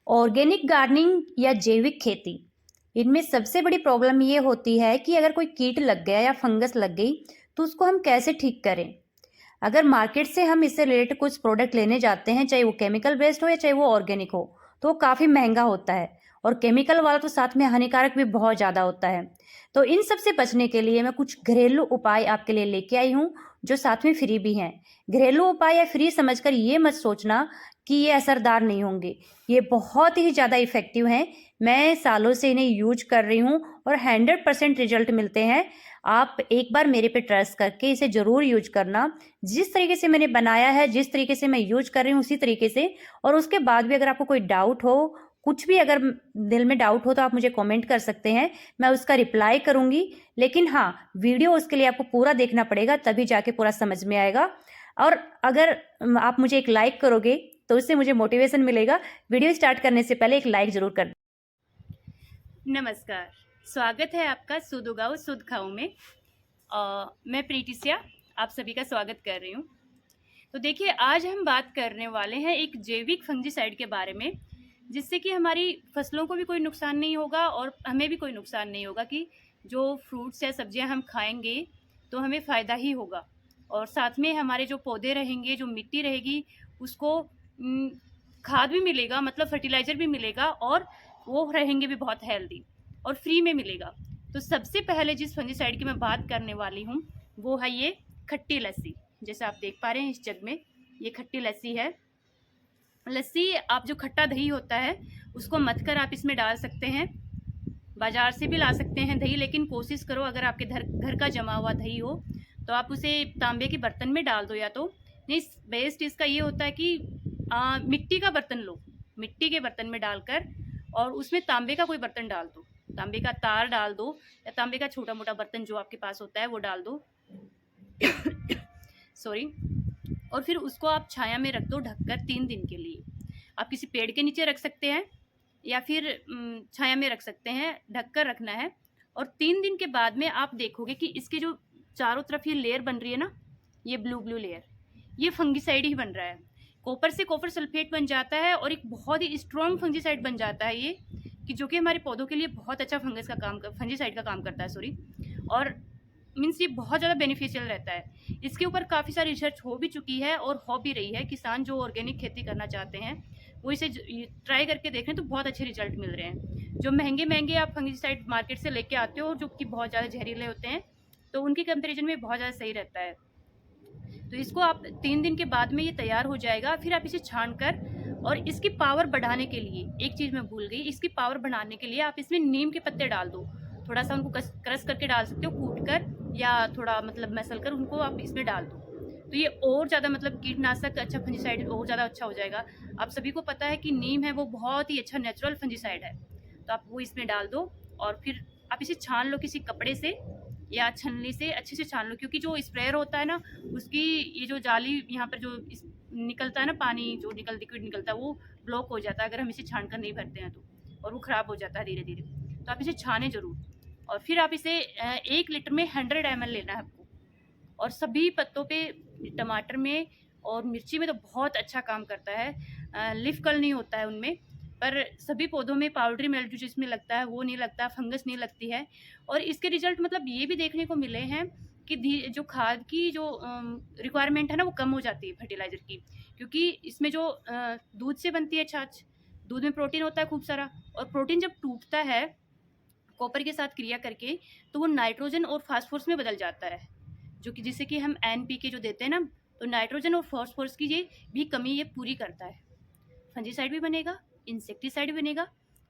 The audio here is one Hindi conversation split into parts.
ऑर्गेनिक गार्डनिंग या जैविक खेती, इनमें सबसे बड़ी प्रॉब्लम ये होती है कि अगर कोई कीट लग गया या फंगस लग गई तो उसको हम कैसे ठीक करें। अगर मार्केट से हम इससे रिलेटेड कुछ प्रोडक्ट लेने जाते हैं, चाहे वो केमिकल बेस्ड हो या चाहे वो ऑर्गेनिक हो, तो वो काफ़ी महंगा होता है और केमिकल वाला तो साथ में हानिकारक भी बहुत ज़्यादा होता है। तो इन सब से बचने के लिए मैं कुछ घरेलू उपाय आपके लिए लेके आई हूँ, जो साथ में फ्री भी हैं। घरेलू उपाय या फ्री समझकर ये मत सोचना कि ये असरदार नहीं होंगे, ये बहुत ही ज़्यादा इफ़ेक्टिव हैं। मैं सालों से इन्हें यूज़ कर रही हूँ और 100% रिजल्ट मिलते हैं। आप एक बार मेरे पे ट्रस्ट करके इसे ज़रूर यूज़ करना। जिस तरीके से मैंने बनाया है, जिस तरीके से मैं यूज़ कर रही हूँ उसी तरीके से। और उसके बाद भी अगर आपको कोई डाउट हो, कुछ भी अगर दिल में डाउट हो तो आप मुझे कमेंट कर सकते हैं, मैं उसका रिप्लाई करूँगी। लेकिन हाँ, वीडियो उसके लिए आपको पूरा देखना पड़ेगा, तभी जाके पूरा समझ में आएगा। और अगर आप मुझे एक लाइक करोगे तो उससे मुझे मोटिवेशन मिलेगा। वीडियो स्टार्ट करने से पहले एक लाइक ज़रूर कर। नमस्कार, स्वागत है आपका शुद्ध उगाओ शुद्ध खाओ में। मैं प्रीतिस्या आप सभी का स्वागत कर रही हूँ। तो देखिए, आज हम बात करने वाले हैं एक जैविक फंजीसाइड के बारे में, जिससे कि हमारी फसलों को भी कोई नुकसान नहीं होगा और हमें भी कोई नुकसान नहीं होगा। कि जो फ्रूट्स या सब्जियां हम खाएंगे तो हमें फ़ायदा ही होगा, और साथ में हमारे जो पौधे रहेंगे, जो मिट्टी रहेगी, उसको खाद भी मिलेगा, मतलब फर्टिलाइज़र भी मिलेगा, और वो रहेंगे भी बहुत हेल्दी और फ्री में मिलेगा। तो सबसे पहले जिस फंजीसाइड की मैं बात करने वाली हूँ वो है ये खट्टी लस्सी। जैसे आप देख पा रहे हैं इस जग में, ये खट्टी लस्सी है। लस्सी, आप जो खट्टा दही होता है उसको मथ कर आप इसमें डाल सकते हैं। बाजार से भी ला सकते हैं दही, लेकिन कोशिश करो अगर आपके घर का जमा हुआ दही हो तो आप उसे तांबे के बर्तन में डाल दो। या तो नहीं, बेस्ट इसका ये होता है कि मिट्टी का बर्तन लो, मिट्टी के बर्तन में डालकर, और उसमें तांबे का कोई बर्तन डाल दो, तांबे का तार डाल दो, या तांबे का छोटा मोटा बर्तन जो आपके पास होता है वो डाल दो। सॉरी। और फिर उसको आप छाया में रख दो ढककर 3 दिन के लिए। आप किसी पेड़ के नीचे रख सकते हैं या फिर छाया में रख सकते हैं, ढककर रखना है। और 3 दिन के बाद में आप देखोगे कि इसके जो चारों तरफ ये लेयर बन रही है ना, ये ब्लू ब्लू लेयर, ये फंगिसाइड ही बन रहा है। कॉपर से कॉपर सल्फेट बन जाता है और एक बहुत ही स्ट्रॉन्ग फंगिसाइड बन जाता है ये, कि जो कि हमारे पौधों के लिए बहुत अच्छा फंगिसाइड का काम करता है, सॉरी। और मीन्स ये बहुत ज़्यादा बेनिफिशियल रहता है। इसके ऊपर काफ़ी सारी रिसर्च हो भी चुकी है और हो भी रही है। किसान जो ऑर्गेनिक खेती करना चाहते हैं वो इसे ट्राई करके देखें तो बहुत अच्छे रिजल्ट मिल रहे हैं। जो महंगे महंगे आप फंगिसाइड मार्केट से लेके आते हो, जो कि बहुत ज़्यादा जहरीले होते हैं, तो उनके कंपेरिजन में बहुत ज़्यादा सही रहता है। तो इसको आप 3 दिन के बाद में ये तैयार हो जाएगा। फिर आप इसे छान कर, और इसकी पावर बढ़ाने के लिए एक चीज़ मैं भूल गई, इसकी पावर बढ़ाने के लिए आप इसमें नीम के पत्ते डाल दो। थोड़ा सा उनको क्रश करके डाल सकते हो, कूट कर, या थोड़ा मतलब मसल कर उनको आप इसमें डाल दो। तो ये और ज़्यादा मतलब कीटनाशक अच्छा फंजीसाइड और ज़्यादा अच्छा हो जाएगा। आप सभी को पता है कि नीम है वो बहुत ही अच्छा नेचुरल फंजीसाइड है, तो आप वो इसमें डाल दो। और फिर आप इसे छान लो किसी कपड़े से या छलनी से, अच्छे से छान लो, क्योंकि जो स्प्रेयर होता है ना, उसकी ये जो जाली यहाँ पर जो निकलता है ना, पानी जो लिक्विड निकलता है, वो ब्लॉक हो जाता है अगर हम इसे छान कर नहीं भरते हैं तो, और वो ख़राब हो जाता है धीरे धीरे। तो आप इसे छाने ज़रूर। और फिर आप इसे 1 लीटर में 100 ml लेना है आपको। और सभी पत्तों पे, टमाटर में और मिर्ची में तो बहुत अच्छा काम करता है। लीफ कर्ल नहीं होता है उनमें, पर सभी पौधों में पाउडरी मिल्ड्यू जिसमें लगता है वो नहीं लगता, फंगस नहीं लगती है। और इसके रिजल्ट मतलब ये भी देखने को मिले हैं कि जो खाद की जो रिक्वायरमेंट है ना, वो कम हो जाती है फर्टिलाइज़र की, क्योंकि इसमें जो दूध से बनती है छाछ, दूध में प्रोटीन होता है खूब सारा, और प्रोटीन जब टूटता है कॉपर के साथ क्रिया करके, तो वो नाइट्रोजन और फास्फोरस में बदल जाता है, जो कि जिससे कि हम NPK जो देते हैं ना, तो नाइट्रोजन और फास्फोरस की ये भी कमी ये पूरी करता है। फंजीसाइड भी बनेगा, इंसेक्टिसाइड भी बनेगा,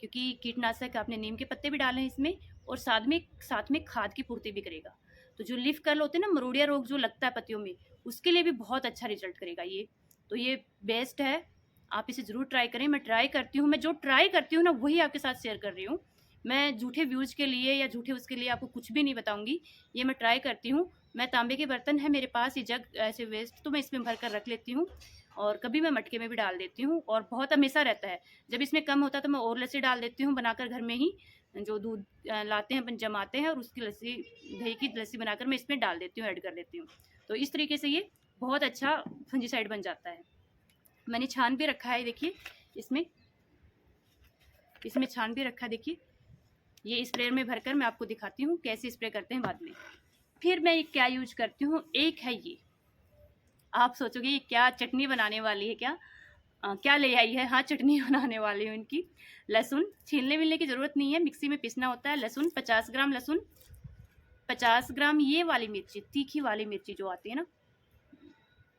क्योंकि कीटनाशक आपने नीम के पत्ते भी डाले हैं इसमें, और साथ में खाद की पूर्ति भी करेगा। तो जो लीफ कर्ल होते हैं ना, मरोड़िया रोग जो लगता है पत्तियों में, उसके लिए भी बहुत अच्छा रिजल्ट करेगा ये। तो ये बेस्ट है, आप इसे ज़रूर ट्राई करें। मैं ट्राई करती हूँ, मैं जो ट्राई करती हूँ ना वही आपके साथ शेयर कर रही हूँ। मैं झूठे व्यूज़ के लिए या झूठे उसके लिए आपको कुछ भी नहीं बताऊँगी। ये मैं ट्राई करती हूँ। मैं तांबे के बर्तन है मेरे पास, ये जग ऐसे वेस्ट, तो मैं इसमें भर कर रख लेती हूँ, और कभी मैं मटके में भी डाल देती हूँ, और बहुत हमेशा रहता है। जब इसमें कम होता है तो मैं और लस्सी डाल देती हूँ बनाकर घर में ही, जो दूध लाते हैं अपन जमाते हैं, और उसकी लस्सी, दही की लस्सी बनाकर मैं इसमें डाल देती हूँ, ऐड कर देती हूँ। तो इस तरीके से ये बहुत अच्छा फंजीसाइड बन जाता है। मैंने छान भी रखा है, देखिए इसमें। इसमें छान भी रखा, देखिए ये स्प्रेयर में भरकर मैं आपको दिखाती हूँ कैसे स्प्रे करते हैं बाद में। फिर मैं क्या यूज करती हूँ, एक है ये, आप सोचोगे ये क्या चटनी बनाने वाली है क्या, क्या ले आई है, हाँ चटनी बनाने वाली हूँ इनकी। लहसुन छीलने मिलने की ज़रूरत नहीं है, मिक्सी में पीसना होता है। लहसुन 50 ग्राम लहसुन, 50 ग्राम ये वाली मिर्ची, तीखी वाली मिर्ची जो आती है ना,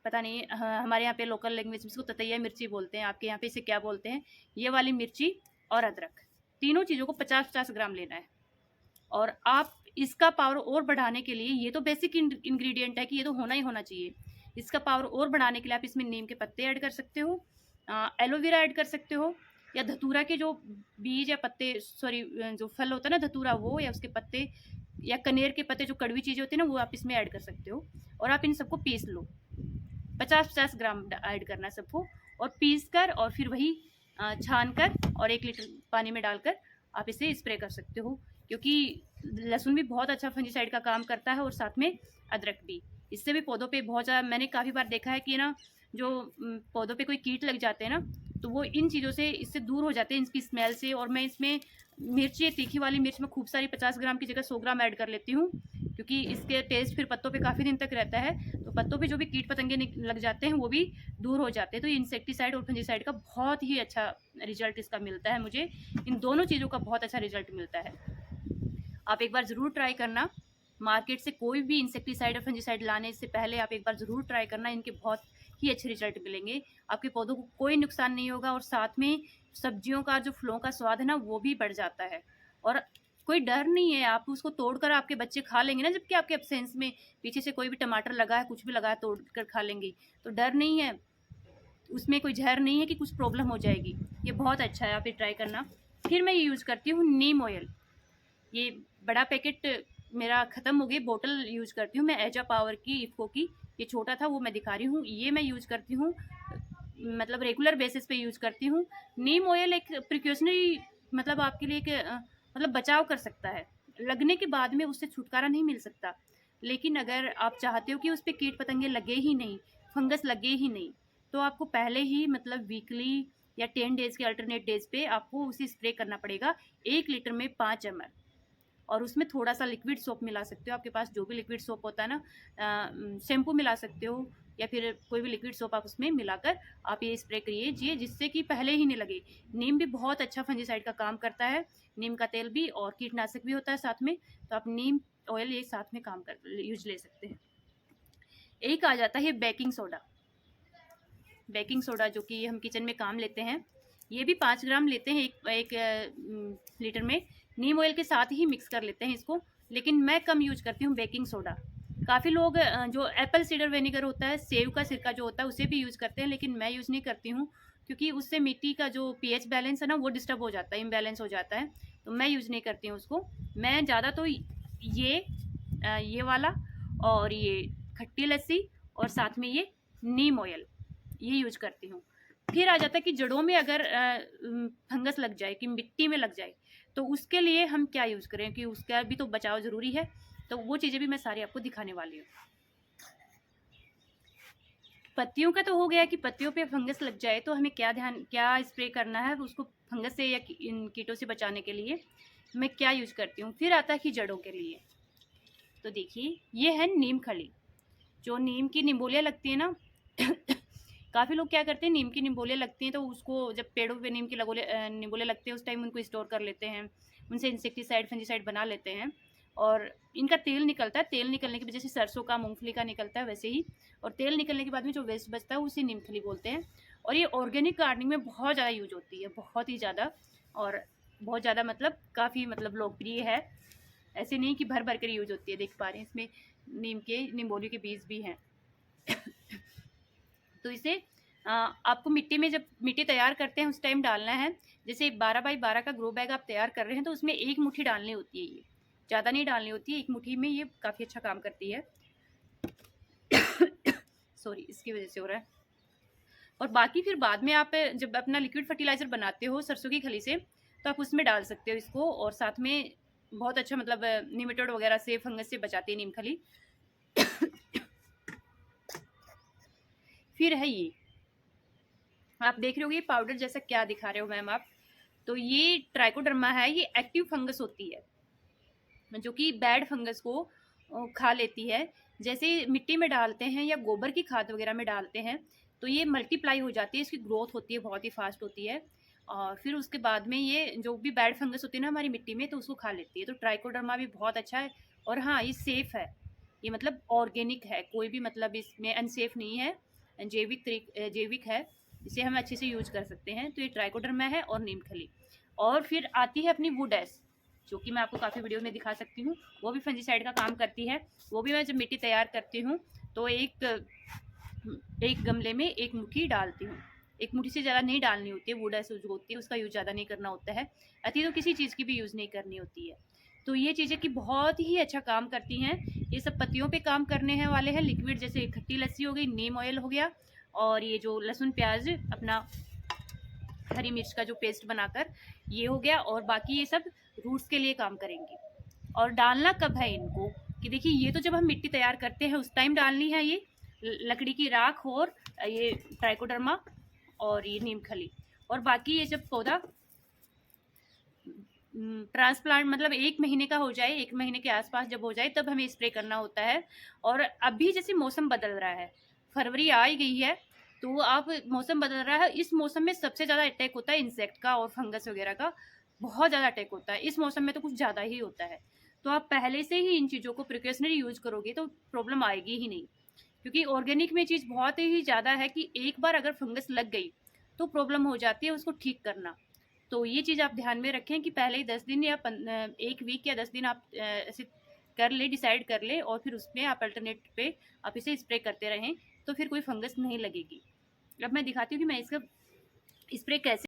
पता नहीं हमारे यहाँ पे लोकल लैंग्वेज में इसको ततैया मिर्ची बोलते हैं, आपके यहाँ पे इसे क्या बोलते हैं, ये वाली मिर्ची और अदरक, तीनों चीज़ों को 50-50 ग्राम लेना है। और आप इसका पावर और बढ़ाने के लिए, ये तो बेसिक इंग्रेडिएंट है कि ये तो होना ही होना चाहिए, इसका पावर और बढ़ाने के लिए आप इसमें नीम के पत्ते ऐड कर सकते हो, एलोवेरा ऐड कर सकते हो, या धतूरा के जो बीज या पत्ते, सॉरी जो फल होता है ना धतूरा, वो या उसके पत्ते, या कनेर के पत्ते, जो कड़वी चीज़ें होती है ना, वो आप इसमें ऐड कर सकते हो। और आप इन सबको पीस लो, 50-50 ग्राम ऐड करना है सबको, और पीस कर और फिर वही छान कर और 1 लीटर पानी में डालकर आप इसे स्प्रे कर सकते हो। क्योंकि लहसुन भी बहुत अच्छा फंजीसाइड का काम करता है, और साथ में अदरक भी। इससे भी पौधों पे बहुत ज़्यादा, मैंने काफ़ी बार देखा है कि ना, जो पौधों पे कोई कीट लग जाते हैं ना, तो वो इन चीज़ों से, इससे दूर हो जाते हैं, इनकी स्मेल से। और मैं इसमें मिर्ची, तीखी वाली मिर्च में खूब सारी 50 ग्राम की जगह 100 ग्राम ऐड कर लेती हूँ, क्योंकि इसके टेस्ट फिर पत्तों पे काफ़ी दिन तक रहता है, तो पत्तों पे जो भी कीट पतंगे लग जाते हैं वो भी दूर हो जाते हैं। तो ये इंसेक्टिसाइड और फंजीसाइड का बहुत ही अच्छा रिजल्ट इसका मिलता है मुझे, इन दोनों चीज़ों का बहुत अच्छा रिजल्ट मिलता है। आप एक बार ज़रूर ट्राई करना, मार्केट से कोई भी इंसेक्टिसाइड और फंजीसाइड लाने से पहले आप एक बार ज़रूर ट्राई करना, इनके बहुत ही अच्छे रिजल्ट मिलेंगे, आपके पौधों को कोई नुकसान नहीं होगा, और साथ में सब्जियों का जो फलों का स्वाद है ना, वो भी बढ़ जाता है। और कोई डर नहीं है, आप उसको तोड़कर आपके बच्चे खा लेंगे ना, जबकि आपके एब्सेंस में पीछे से कोई भी टमाटर लगा है, कुछ भी लगा है, तोड़ कर खा लेंगे, तो डर नहीं है, उसमें कोई जहर नहीं है कि कुछ प्रॉब्लम हो जाएगी। ये बहुत अच्छा है, आप ये ट्राई करना। फिर मैं ये यूज़ करती हूँ नीम ऑयल, ये बड़ा पैकेट मेरा ख़त्म हो गया, बोतल यूज़ करती हूँ मैं एजा पावर की, इफ़को की, ये छोटा था वो मैं दिखा रही हूँ, ये मैं यूज़ करती हूँ, मतलब रेगुलर बेसिस पे यूज़ करती हूँ। नीम ऑयल एक प्रिकॉशनरी, मतलब आपके लिए एक मतलब बचाव कर सकता है, लगने के बाद में उससे छुटकारा नहीं मिल सकता, लेकिन अगर आप चाहते हो कि उस पर कीट पतंगे लगे ही नहीं, फंगस लगे ही नहीं, तो आपको पहले ही मतलब वीकली या 10 डेज़ के अल्टरनेट डेज पे आपको उसे स्प्रे करना पड़ेगा। 1 लीटर में 5 ml, और उसमें थोड़ा सा लिक्विड सोप मिला सकते हो, आपके पास जो भी लिक्विड सोप होता है ना, शैम्पू मिला सकते हो, या फिर कोई भी लिक्विड सोप आप उसमें मिलाकर आप ये स्प्रे करिए, जिससे कि पहले ही नहीं लगे। नीम भी बहुत अच्छा फंजीसाइड का काम करता है, नीम का तेल भी, और कीटनाशक भी होता है साथ में, तो आप नीम ऑयल ये साथ में काम कर यूज ले सकते हैं। एक आ जाता है बेकिंग सोडा, बेकिंग सोडा जो कि हम किचन में काम लेते हैं, ये भी 5 ग्राम लेते हैं एक लीटर में, नीम ऑयल के साथ ही मिक्स कर लेते हैं इसको, लेकिन मैं कम यूज करती हूँ बेकिंग सोडा। काफ़ी लोग जो एप्पल सीडर विनेगर होता है, सेव का सिरका जो होता है, उसे भी यूज़ करते हैं, लेकिन मैं यूज़ नहीं करती हूँ, क्योंकि उससे मिट्टी का जो पीएच बैलेंस है ना, वो डिस्टर्ब हो जाता है, इम्बैलेंस हो जाता है, तो मैं यूज़ नहीं करती हूँ उसको। मैं ज़्यादा तो ये वाला, और ये खट्टी लस्सी, और साथ में ये नीम ऑयल, ये यूज करती हूँ। फिर आ जाता है कि जड़ों में अगर फंगस लग जाए, कि मिट्टी में लग जाए, तो उसके लिए हम क्या यूज़ करें, कि उसका भी तो बचाव ज़रूरी है, तो वो चीज़ें भी मैं सारी आपको दिखाने वाली हूँ। पत्तियों का तो हो गया कि पत्तियों पे फंगस लग जाए तो हमें क्या स्प्रे करना है उसको फंगस से या इन कीटों से बचाने के लिए मैं क्या यूज़ करती हूँ। फिर आता है कि जड़ों के लिए, तो देखिए ये है नीम खली, जो नीम की निम्बोलियाँ लगती है ना काफ़ी लोग क्या करते हैं, नीम की निम्बोलियाँ लगती हैं तो उसको, जब पेड़ों पे नीम की निम्बोलियाँ लगते हैं उस टाइम उनको स्टोर कर लेते हैं, उनसे इंसेक्टिसाइड फंजीसाइड बना लेते हैं, और इनका तेल निकलता है, तेल निकलने की वजह से सरसों का, मूंगफली का निकलता है वैसे ही, और तेल निकलने के बाद में जो वेस्ट बचता है उसे नीमखली बोलते हैं। और ये ऑर्गेनिक गार्डनिंग में बहुत ज़्यादा यूज होती है, बहुत ही ज़्यादा, और बहुत ज़्यादा मतलब काफ़ी मतलब लोकप्रिय है, ऐसे नहीं कि भर भर कर यूज होती है। देख पा रहे हैं इसमें निम्बोली के बीज भी हैं तो इसे आपको मिट्टी में, जब मिट्टी तैयार करते हैं उस टाइम डालना है। जैसे 12 बाई 12 का ग्रो बैग आप तैयार कर रहे हैं तो उसमें 1 मुट्ठी डालनी होती है, ये ज़्यादा नहीं डालनी होती है, 1 मुट्ठी में ये काफ़ी अच्छा काम करती है सॉरी, इसकी वजह से हो रहा है। और बाकी फिर बाद में आप जब अपना लिक्विड फर्टिलाइज़र बनाते हो सरसों की खली से, तो आप उसमें डाल सकते हो इसको, और साथ में बहुत अच्छा मतलब निमेटोड वगैरह से, फंगस से बचाती है नीम खली फिर है ये, आप देख रहे हो ये पाउडर जैसा क्या दिखा रहे हो मैम आप, तो ये ट्राइकोडर्मा है, ये एक्टिव फंगस होती है जो कि बैड फंगस को खा लेती है। जैसे मिट्टी में डालते हैं या गोबर की खाद वगैरह में डालते हैं तो ये मल्टीप्लाई हो जाती है, इसकी ग्रोथ होती है, बहुत ही फास्ट होती है। और फिर उसके बाद में ये जो भी बैड फंगस होती है ना हमारी मिट्टी में, तो उसको खा लेती है। तो ट्राइकोडर्मा भी बहुत अच्छा है। और हाँ, ये सेफ़ है, ये मतलब ऑर्गेनिक है, कोई भी मतलब इसमें अनसेफ नहीं है, जैविक है, इसे हम अच्छे से यूज कर सकते हैं। तो ये ट्राइकोडर्मा है और नीम खली। और फिर आती है अपनी वुड एस, जो कि मैं आपको काफ़ी वीडियो में दिखा सकती हूँ। वो भी फंजीसाइड का काम करती है। वो भी मैं जब मिट्टी तैयार करती हूँ तो एक गमले में एक मुट्ठी डालती हूँ। एक मुट्ठी से ज़्यादा नहीं डालनी होती है, वुड एस जो होती है उसका यूज़ ज़्यादा नहीं करना होता है। अति तो किसी चीज़ की भी यूज़ नहीं करनी होती है। तो ये चीज़ें कि बहुत ही अच्छा काम करती हैं। ये सब पत्तियों पे काम करने हैं वाले हैं। लिक्विड जैसे खट्टी लस्सी हो गई, नीम ऑयल हो गया, और ये जो लहसुन प्याज अपना हरी मिर्च का जो पेस्ट बनाकर ये हो गया। और बाकी ये सब रूट्स के लिए काम करेंगी। और डालना कब है इनको, कि देखिए ये तो जब हम मिट्टी तैयार करते हैं उस टाइम डालनी है ये लकड़ी की राख और ये ट्राइकोडर्मा और ये नीम खली। और बाकी ये जब पौधा ट्रांसप्लांट मतलब 1 महीने का हो जाए, 1 महीने के आसपास जब हो जाए तब हमें स्प्रे करना होता है। और अभी जैसे मौसम बदल रहा है, फरवरी आ ही गई है, तो आप मौसम बदल रहा है, इस मौसम में सबसे ज़्यादा अटैक होता है इंसेक्ट का और फंगस वगैरह का, बहुत ज़्यादा अटैक होता है। इस मौसम में तो कुछ ज़्यादा ही होता है। तो आप पहले से ही इन चीज़ों को प्रिकॉशनरी यूज़ करोगे तो प्रॉब्लम आएगी ही नहीं। क्योंकि ऑर्गेनिक में चीज़ बहुत ही ज़्यादा है कि एक बार अगर फंगस लग गई तो प्रॉब्लम हो जाती है उसको ठीक करना। तो ये चीज़ आप ध्यान में रखें कि पहले ही 10 दिन या 1 वीक या 10 दिन आप ऐसे कर ले, डिसाइड कर ले, और फिर उसमें आप अल्टरनेट पे आप इसे स्प्रे करते रहें, तो फिर कोई फंगस नहीं लगेगी। अब मैं दिखाती हूँ कि मैं इसका स्प्रे कैसे